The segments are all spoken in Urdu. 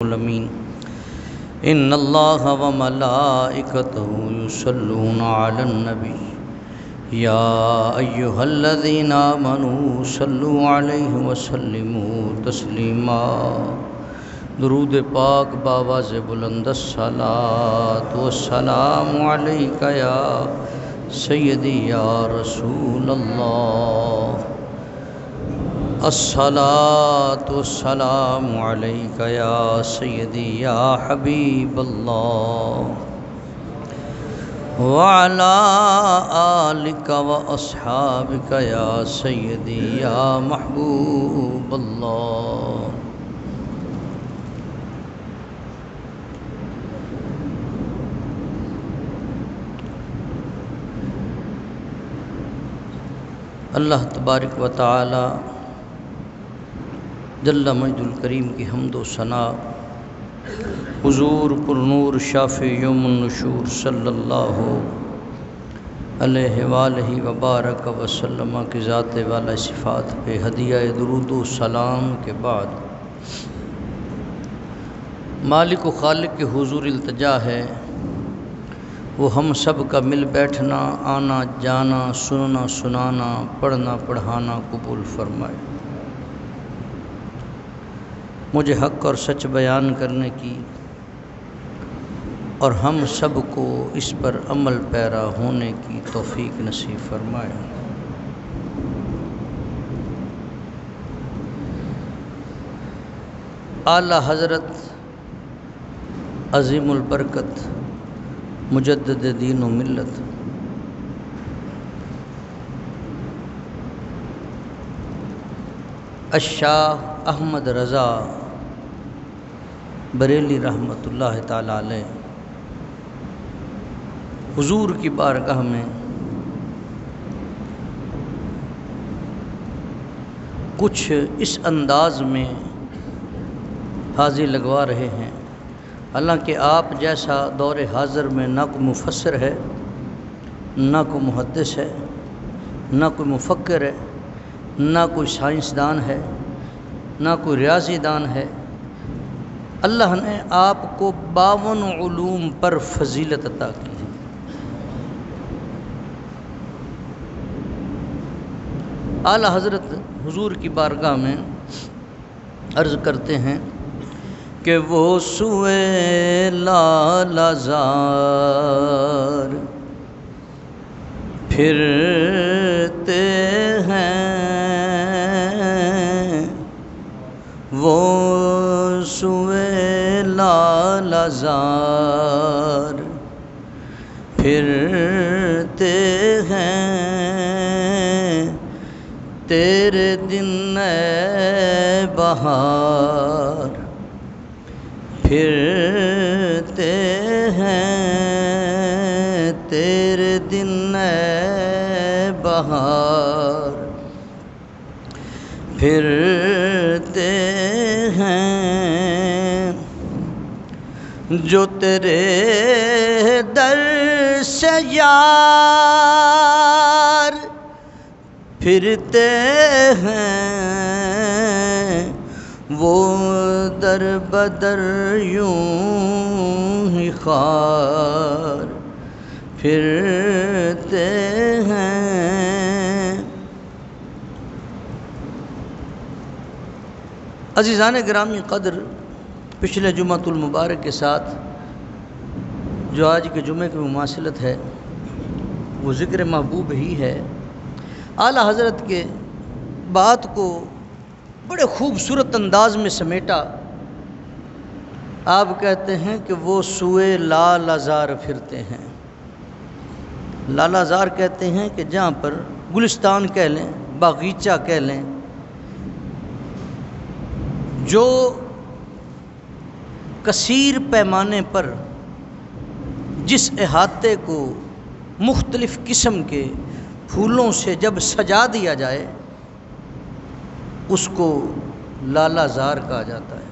العالمین ان اللہ وملائکتہ یصلون علی النبی یا ایہا الذین آمنوا صلوا علیہ وسلموا تسلیما۔ درود پاک باواز بلند الصلاۃ والسلام علیک یا سیدی یا رسول اللہ، الصلاۃ والسلام علیک یا سیدی یا حبیب اللہ، وعلی آلک واصحابک یا سیدی یا محبوب اللہ۔ اللہ تبارک و تعالی جل مجد الکریم کی حمد و ثنا حضور پر نور شافع یوم النشور صلی اللہ علیہ وآلہ وبارک وسلم کی ذات والا صفات پہ ہدیہ درود و سلام کے بعد مالک و خالق کے حضور التجا ہے وہ ہم سب کا مل بیٹھنا، آنا جانا، سننا سنانا، پڑھنا پڑھانا قبول فرمائے۔ مجھے حق اور سچ بیان کرنے کی اور ہم سب کو اس پر عمل پیرا ہونے کی توفیق نصیب فرمائے۔ اعلیٰ حضرت عظیم البرکت مجدد دین و ملت الشاہ احمد رضا بریلی رحمۃ اللہ تعالی علیہ حضور کی بارگاہ میں کچھ اس انداز میں حاضری لگوا رہے ہیں۔ حالانکہ آپ جیسا دور حاضر میں نہ کوئی مفسر ہے، نہ کوئی محدث ہے، نہ کوئی مفکر ہے، نہ کوئی سائنسدان ہے، نہ کوئی ریاضی دان ہے۔ اللہ نے آپ کو 52 علوم پر فضیلت عطا کی ہے۔ اعلیٰ حضرت حضور کی بارگاہ میں عرض کرتے ہیں کہ وہ سوئے لال زار پھرتے ہیں، وہ سوئے لال زار پھرتے ہیں، تیرے دن اے بہار پھرتے ہیں، تیرے دن اے بہار پھرتے ہیں، جو تیرے در سے یار پھرتے ہیں، وہ در بدر یوں ہی خار پھرتے ہیں۔ عزیزان گرامی قدر، پچھلے جمعۃ المبارک کے ساتھ جو آج کے جمعے کی مماثلت ہے وہ ذکر محبوب ہی ہے۔ اعلیٰ حضرت کے بات کو بڑے خوبصورت انداز میں سمیٹا۔ آپ کہتے ہیں کہ وہ سوئے لال زار پھرتے ہیں۔ لال زار کہتے ہیں کہ جہاں پر گلستان کہہ لیں، باغیچہ کہہ لیں، جو کثیر پیمانے پر جس احاطے کو مختلف قسم کے پھولوں سے جب سجا دیا جائے اس کو لالہ زار کہا جاتا ہے۔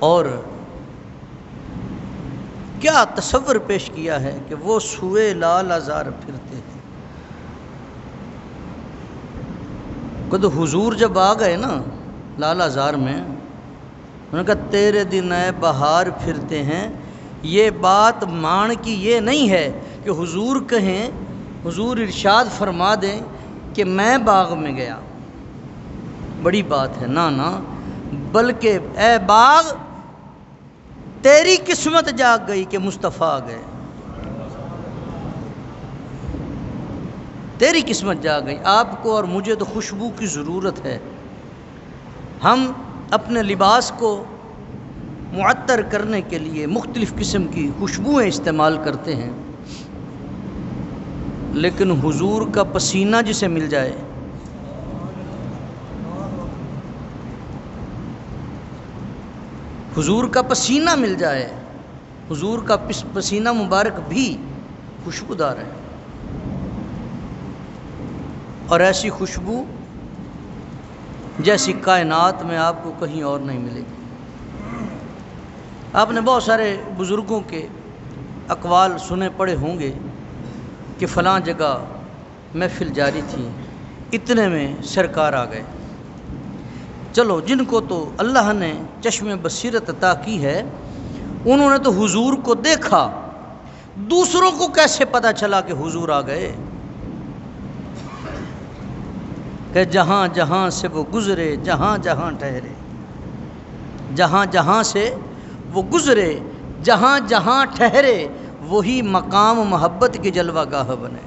اور کیا تصور پیش کیا ہے کہ وہ سوئے لالہ زار پھرتے ہیں۔ خود حضور جب آ گئے نا لالہ زار میں، انہوں نے کہا تیرے دن اے بہار پھرتے ہیں، یہ بات مان کی یہ نہیں ہے کہ حضور کہیں، حضور ارشاد فرما دیں کہ میں باغ میں گیا، بڑی بات ہے، نا بلکہ اے باغ تیری قسمت جاگ گئی کہ مصطفیٰ آ گئے، تیری قسمت جاگ گئی۔ آپ کو اور مجھے تو خوشبو کی ضرورت ہے، ہم اپنے لباس کو معطر کرنے کے لیے مختلف قسم کی خوشبوئیں استعمال کرتے ہیں، لیکن حضور کا پسینہ جسے مل جائے، حضور کا پسینہ مل جائے، حضور کا پسینہ مبارک بھی خوشبودار ہے، اور ایسی خوشبو جیسی کائنات میں آپ کو کہیں اور نہیں ملے گی۔ آپ نے بہت سارے بزرگوں کے اقوال سنے پڑے ہوں گے کہ فلاں جگہ محفل جاری تھی، اتنے میں سرکار آ گئے۔ چلو جن کو تو اللہ نے چشم بصیرت عطا کی ہے، انہوں نے تو حضور کو دیکھا، دوسروں کو کیسے پتہ چلا کہ حضور آ گئے؟ کہ جہاں جہاں سے وہ گزرے جہاں جہاں ٹھہرے، جہاں جہاں سے وہ گزرے جہاں جہاں ٹھہرے، وہی مقام محبت کی جلوہ گاہ بنے۔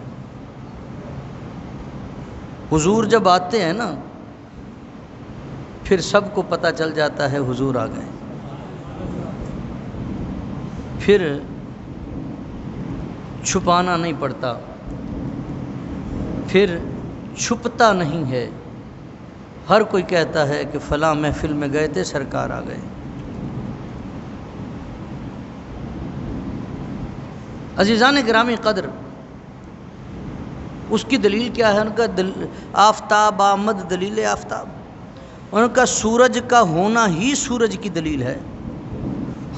حضور جب آتے ہیں نا، پھر سب کو پتہ چل جاتا ہے حضور آ گئے، پھر چھپانا نہیں پڑتا، پھر چھپتا نہیں ہے، ہر کوئی کہتا ہے کہ فلاں محفل میں گئے تھے، سرکار آ گئے۔ عزیزان گرامی قدر، اس کی دلیل کیا ہے؟ ان کا آفتاب آمد دلیل آفتاب، ان کا سورج کا ہونا ہی سورج کی دلیل ہے،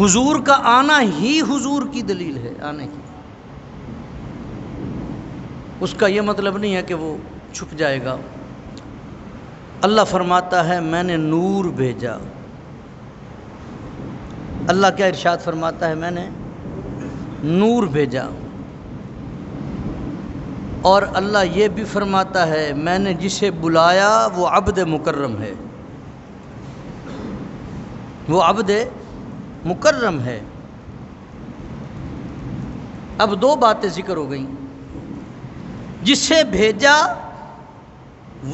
حضور کا آنا ہی حضور کی دلیل ہے آنے کی۔ اس کا یہ مطلب نہیں ہے کہ وہ چھپ جائے گا۔ اللہ فرماتا ہے میں نے نور بھیجا، اللہ کیا ارشاد فرماتا ہے؟ میں نے نور بھیجا، اور اللہ یہ بھی فرماتا ہے میں نے جسے بلایا وہ عبد مکرم ہے، وہ عبد مکرم ہے۔ اب دو باتیں ذکر ہو گئیں، جسے بھیجا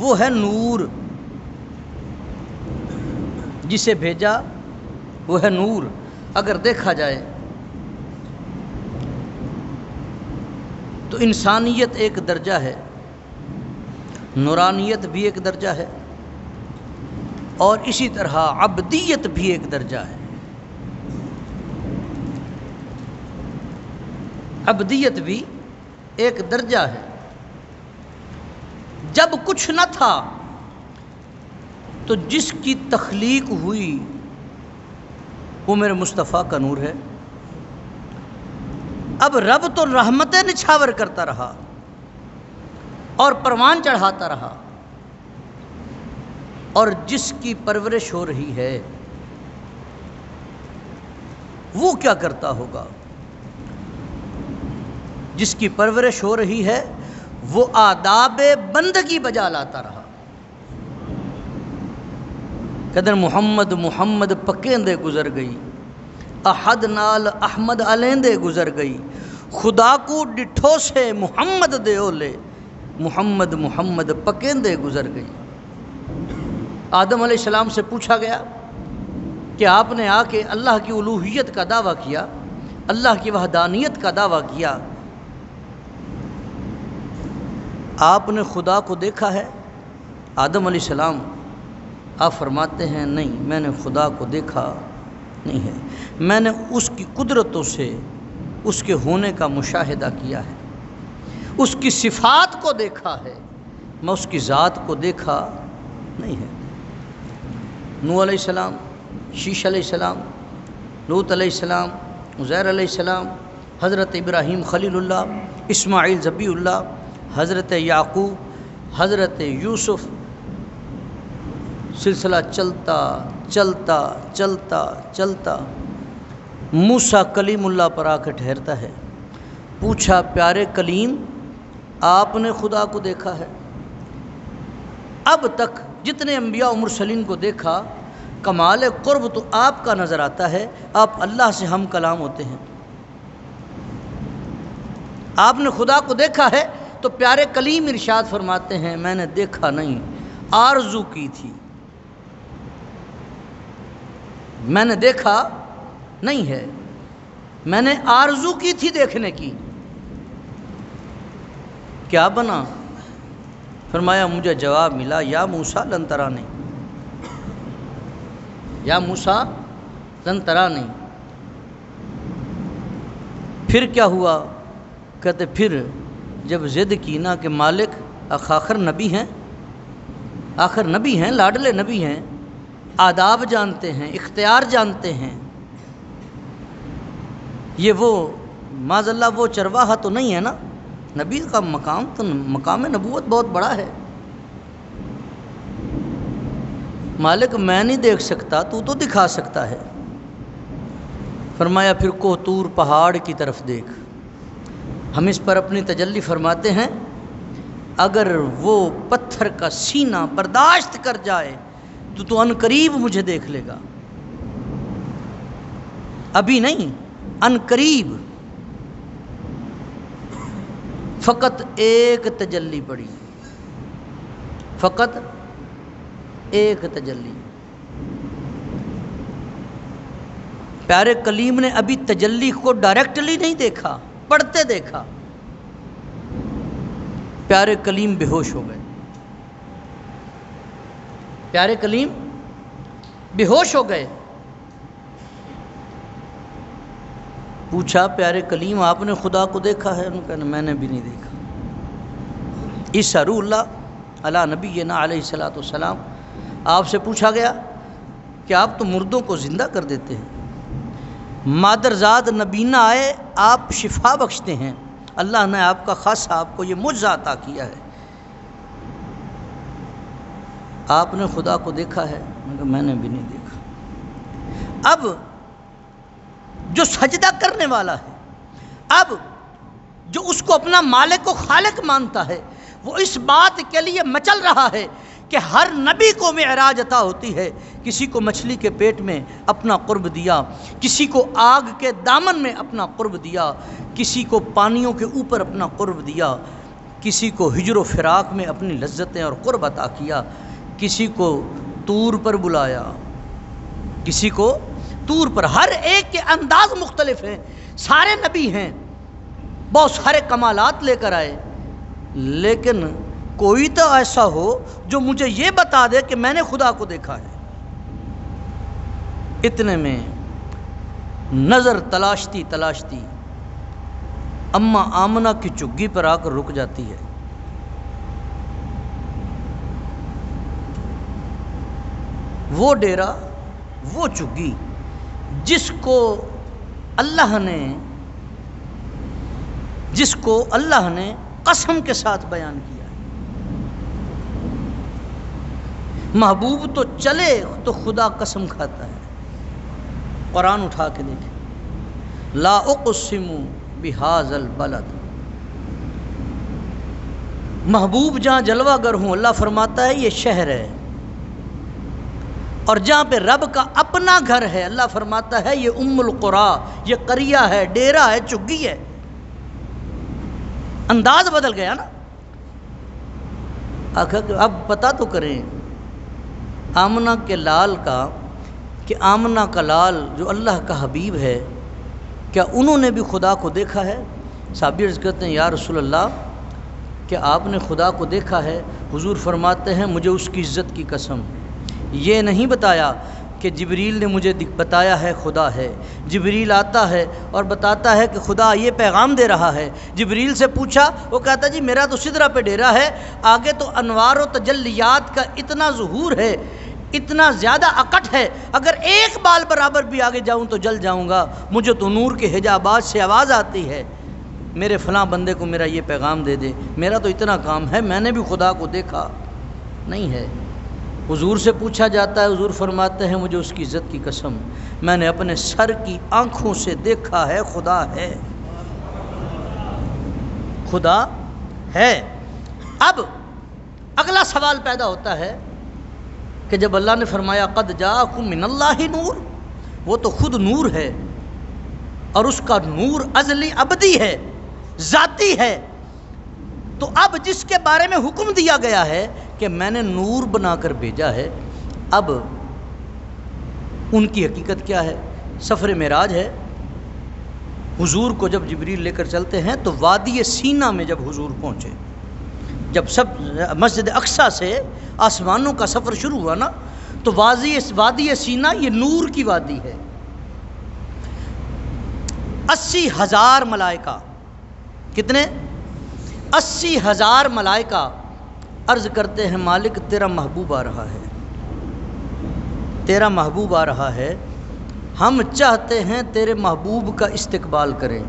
وہ ہے نور، جسے بھیجا وہ ہے نور۔ اگر دیکھا جائے تو انسانیت ایک درجہ ہے، نورانیت بھی ایک درجہ ہے، اور اسی طرح عبدیت بھی ایک درجہ ہے۔ عبدیت بھی ایک درجہ ہے۔ جب کچھ نہ تھا تو جس کی تخلیق ہوئی وہ میرے مصطفیٰ کا نور ہے۔ اب رب تو رحمتیں نچھاور کرتا رہا اور پروان چڑھاتا رہا، اور جس کی پرورش ہو رہی ہے وہ کیا کرتا ہوگا؟ جس کی پرورش ہو رہی ہے وہ آداب بندگی بجا لاتا رہا۔ قدر محمد محمد پکیندے گزر گئی، احد نال احمد علیندے گزر گئی، خدا کو ڈٹھو سے محمد دے اولے، محمد محمد پکیندے گزر گئی۔ آدم علیہ السلام سے پوچھا گیا کہ آپ نے آ کے اللہ کی الوہیت کا دعویٰ کیا، اللہ کی وحدانیت کا دعویٰ کیا، آپ نے خدا کو دیکھا ہے؟ آدم علیہ السلام آپ فرماتے ہیں نہیں، میں نے خدا کو دیکھا نہیں ہے، میں نے اس کی قدرتوں سے اس کے ہونے کا مشاہدہ کیا ہے، اس کی صفات کو دیکھا ہے، میں اس کی ذات کو دیکھا نہیں ہے۔ نوح علیہ السلام، شیش علیہ السلام، لوط علیہ السلام، عزیر علیہ السلام، حضرت ابراہیم خلیل اللہ، اسماعیل ذبیح اللہ، حضرت یعقوب، حضرت یوسف، سلسلہ چلتا چلتا چلتا چلتا موسیٰ کلیم اللہ پر آ کے ٹھہرتا ہے۔ پوچھا پیارے کلیم آپ نے خدا کو دیکھا ہے؟ اب تک جتنے انبیاء و مرسلین کو دیکھا کمال قرب تو آپ کا نظر آتا ہے، آپ اللہ سے ہم کلام ہوتے ہیں۔ آپ نے خدا کو دیکھا ہے تو پیارے کلیم ارشاد فرماتے ہیں میں نے دیکھا نہیں، آرزو کی تھی، میں نے دیکھا نہیں ہے، میں نے آرزو کی تھی دیکھنے کی۔ کیا بنا؟ فرمایا مجھے جواب ملا یا موسیٰ لن ترانی، یا موسیٰ لن ترانی۔ پھر کیا ہوا؟ کہتے پھر جب ضد کی نا کہ مالک آخر نبی ہیں، آخر نبی ہیں، لاڈلے نبی ہیں، آداب جانتے ہیں، اختیار جانتے ہیں، یہ وہ معاذ اللہ وہ چرواہا تو نہیں ہے نا، نبی کا مقام تو مقام نبوت بہت بڑا ہے۔ مالک میں نہیں دیکھ سکتا، تو دکھا سکتا ہے۔ فرمایا پھر کوہ پہاڑ کی طرف دیکھ۔ ہم اس پر اپنی تجلی فرماتے ہیں اگر وہ پتھر کا سینہ برداشت کر جائے تو ان قریب مجھے دیکھ لے گا، ابھی نہیں، ان قریب۔ فقط ایک تجلی پڑی، فقط ایک تجلی۔ پیارے کلیم نے ابھی تجلی کو ڈائریکٹلی نہیں دیکھا، پڑھتے دیکھا۔ پیارے کلیم بے ہوش ہو گئے، پیارے کلیم بے ہوش ہو گئے۔ پوچھا پیارے کلیم آپ نے خدا کو دیکھا ہے؟ انہوں نے کہا میں نے بھی نہیں دیکھا۔ عیسیٰ روح اللہ علی نبینا علیہ الصلوۃ والسلام، آپ سے پوچھا گیا کہ آپ تو مردوں کو زندہ کر دیتے ہیں، مادرزاد نبینا آئے آپ شفا بخشتے ہیں، اللہ نے آپ کا خاصہ آپ کو یہ معجزہ عطا کیا ہے، آپ نے خدا کو دیکھا ہے؟ میں نے بھی نہیں دیکھا۔ اب جو سجدہ کرنے والا ہے، اب جو اس کو اپنا مالک و خالق مانتا ہے، وہ اس بات کے لیے مچل رہا ہے کہ ہر نبی کو معراج عطا ہوتی ہے، کسی کو مچھلی کے پیٹ میں اپنا قرب دیا، کسی کو آگ کے دامن میں اپنا قرب دیا، کسی کو پانیوں کے اوپر اپنا قرب دیا، کسی کو ہجر و فراق میں اپنی لذتیں اور قرب عطا کیا، کسی کو طور پر بلایا، کسی کو طور پر۔ ہر ایک کے انداز مختلف ہیں، سارے نبی ہیں، بہت سارے کمالات لے کر آئے، لیکن کوئی تو ایسا ہو جو مجھے یہ بتا دے کہ میں نے خدا کو دیکھا ہے۔ اتنے میں نظر تلاشتی تلاشتی اماں آمنہ کی چگی پر آ کر رک جاتی ہے۔ وہ ڈیرا، وہ چگی جس کو اللہ نے قسم کے ساتھ بیان کیا ہے، محبوب تو چلے تو خدا قسم کھاتا ہے۔ قرآن اٹھا کے دیکھیں، لا اقسم بہذا البلد، محبوب جہاں جلوہ گر ہوں اللہ فرماتا ہے یہ شہر ہے، اور جہاں پہ رب کا اپنا گھر ہے اللہ فرماتا ہے یہ ام القریٰ، یہ قریہ ہے، ڈیرا ہے، چگی ہے۔ انداز بدل گیا نا۔ آخر کہ اب پتہ تو کریں آمنہ کے لال کا، کہ آمنہ کا لال جو اللہ کا حبیب ہے، کیا انہوں نے بھی خدا کو دیکھا ہے؟ صحابی عرض کرتے ہیں یا رسول اللہ کہ آپ نے خدا کو دیکھا ہے؟ حضور فرماتے ہیں مجھے اس کی عزت کی قسم، یہ نہیں بتایا کہ جبریل نے مجھے بتایا ہے خدا ہے، جبریل آتا ہے اور بتاتا ہے کہ خدا یہ پیغام دے رہا ہے۔ جبریل سے پوچھا، وہ کہتا جی میرا تو سدرہ پہ ڈیرا ہے، آگے تو انوار و تجلیات کا اتنا ظہور ہے، اتنا زیادہ اکٹ ہے، اگر ایک بال برابر بھی آگے جاؤں تو جل جاؤں گا، مجھے تو نور کے حجابات سے آواز آتی ہے میرے فلاں بندے کو میرا یہ پیغام دے دے، میرا تو اتنا کام ہے، میں نے بھی خدا کو دیکھا نہیں ہے۔ حضور سے پوچھا جاتا ہے، حضور فرماتے ہیں مجھے اس کی عزت کی قسم، میں نے اپنے سر کی آنکھوں سے دیکھا ہے خدا ہے، خدا ہے۔ اب اگلا سوال پیدا ہوتا ہے کہ جب اللہ نے فرمایا قد جاءکم من اللہ نور، وہ تو خود نور ہے اور اس کا نور ازلی ابدی ہے، ذاتی ہے، تو اب جس کے بارے میں حکم دیا گیا ہے کہ میں نے نور بنا کر بھیجا ہے، اب ان کی حقیقت کیا ہے؟ سفر معراج ہے، حضور کو جب جبریل لے کر چلتے ہیں تو وادی سینا میں جب حضور پہنچے، جب سب مسجد اقصیٰ سے آسمانوں کا سفر شروع ہوا نا، تو وادی سینا یہ نور کی وادی ہے۔ 80,000 ملائکہ، کتنے؟ 80,000 ملائکہ عرض کرتے ہیں مالک تیرا محبوب آ رہا ہے، تیرا محبوب آ رہا ہے، ہم چاہتے ہیں تیرے محبوب کا استقبال کریں۔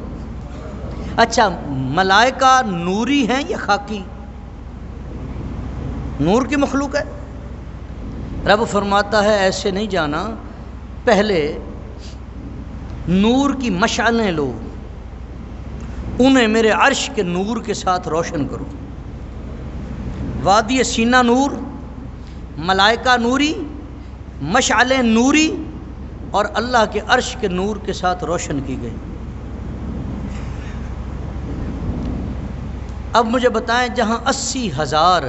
اچھا، ملائکہ نوری ہیں یا خاکی؟ نور کی مخلوق ہے۔ رب فرماتا ہے ایسے نہیں جانا، پہلے نور کی مشعلیں لو، انہیں میرے عرش کے نور کے ساتھ روشن کرو۔ وادی سینا نور، ملائکہ نوری، مشعلیں نوری، اور اللہ کے عرش کے نور کے ساتھ روشن کی گئی۔ اب مجھے بتائیں جہاں 80,000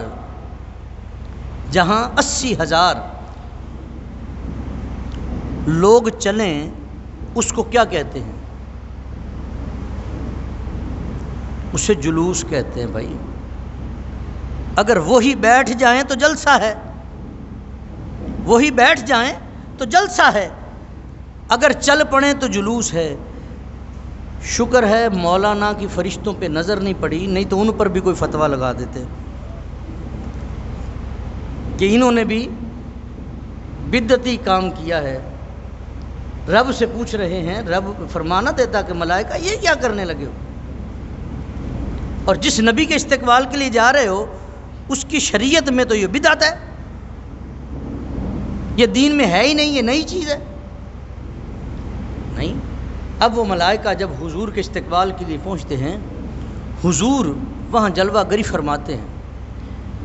لوگ چلیں اس کو کیا کہتے ہیں؟ اسے جلوس کہتے ہیں بھائی۔ اگر وہی بیٹھ جائیں تو جلسہ ہے، وہی بیٹھ جائیں تو جلسہ ہے، اگر چل پڑیں تو جلوس ہے۔ شکر ہے مولانا کی فرشتوں پہ نظر نہیں پڑی، نہیں تو ان پر بھی کوئی فتویٰ لگا دیتے کہ انہوں نے بھی بدعتی کام کیا ہے۔ رب سے پوچھ رہے ہیں، رب فرمانا دیتا کہ ملائکہ یہ کیا کرنے لگے ہو، اور جس نبی کے استقبال کے لیے جا رہے ہو اس کی شریعت میں تو یہ بدعت ہے، یہ دین میں ہے ہی نہیں، یہ نئی چیز ہے۔ نہیں، اب وہ ملائکہ جب حضور کے استقبال کے لیے پہنچتے ہیں، حضور وہاں جلوہ گری فرماتے ہیں،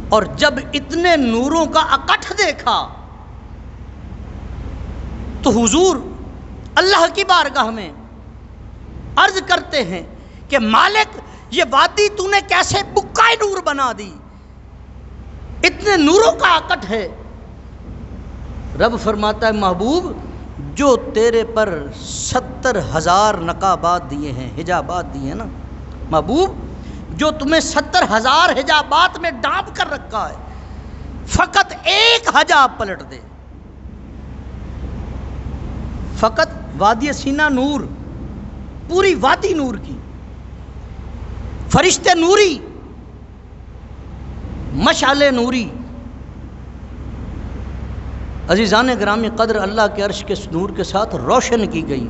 اور جب اتنے نوروں کا اکٹھ دیکھا تو حضور اللہ کی بارگاہ میں عرض کرتے ہیں کہ مالک یہ وادی تو نے کیسے بکائے نور بنا دی، اتنے نوروں کا اکٹھ ہے۔ رب فرماتا ہے محبوب جو تیرے پر 70,000 نقابات دیے ہیں، حجابات دیے ہیں نا، محبوب جو تمہیں 70,000 حجابات میں ڈانپ کر رکھا ہے، فقط ایک حجاب پلٹ دے، فقط وادی سینا نور، پوری وادی نور کی، فرشتے نوری، مشعلیں نوری۔ عزیزان گرامی قدر، اللہ کے عرش کے نور کے ساتھ روشن کی گئی۔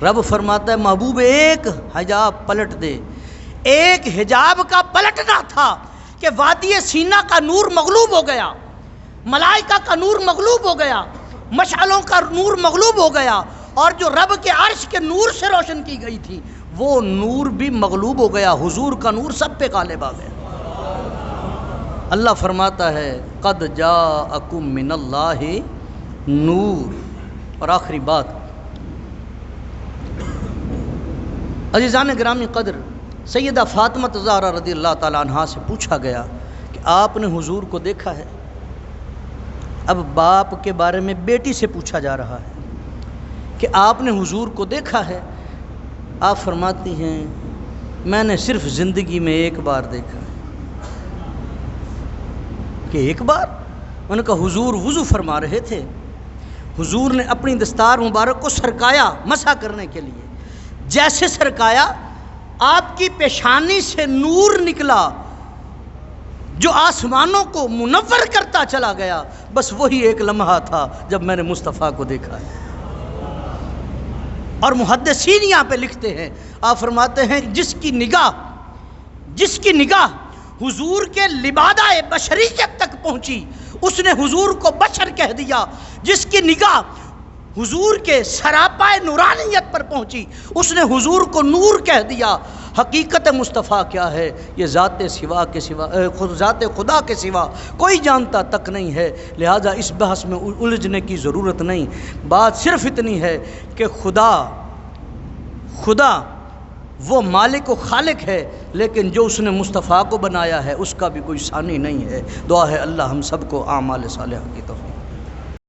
رب فرماتا ہے محبوب ایک حجاب پلٹ دے۔ ایک حجاب کا پلٹنا تھا کہ وادی سینا کا نور مغلوب ہو گیا، ملائکہ کا نور مغلوب ہو گیا، مشعلوں کا نور مغلوب ہو گیا، اور جو رب کے عرش کے نور سے روشن کی گئی تھی وہ نور بھی مغلوب ہو گیا، حضور کا نور سب پہ غالب آ گیا۔ اللہ فرماتا ہے قد جاءکم من اللہ نور۔ اور آخری بات، عزیزان گرامی قدر، سیدہ فاطمہ زہرا رضی اللہ تعالیٰ عنہا سے پوچھا گیا کہ آپ نے حضور کو دیکھا ہے؟ اب باپ کے بارے میں بیٹی سے پوچھا جا رہا ہے کہ آپ نے حضور کو دیکھا ہے؟ آپ فرماتی ہیں میں نے صرف زندگی میں ایک بار دیکھا ہے۔ کہ ایک بار؟ ان کا حضور وضو فرما رہے تھے، حضور نے اپنی دستار مبارک کو سرکایا مسح کرنے کے لیے، جیسے سرکایا آپ کی پیشانی سے نور نکلا جو آسمانوں کو منور کرتا چلا گیا۔ بس وہی ایک لمحہ تھا جب میں نے مصطفیٰ کو دیکھا ہے۔ اور محدثین یہاں پہ لکھتے ہیں، آپ فرماتے ہیں جس کی نگاہ حضور کے لبادہ بشریت تک پہنچی، اس نے حضور کو بشر کہہ دیا، جس کی نگاہ حضور کے سراپائے نورانیت پر پہنچی اس نے حضور کو نور کہہ دیا۔ حقیقت مصطفیٰ کیا ہے یہ ذات خدا کے سوا کوئی جانتا تک نہیں ہے، لہذا اس بحث میں الجھنے کی ضرورت نہیں۔ بات صرف اتنی ہے کہ خدا وہ مالک و خالق ہے، لیکن جو اس نے مصطفیٰ کو بنایا ہے اس کا بھی کوئی ثانی نہیں ہے۔ دعا ہے اللہ ہم سب کو اعمال صالحہ کی توفیق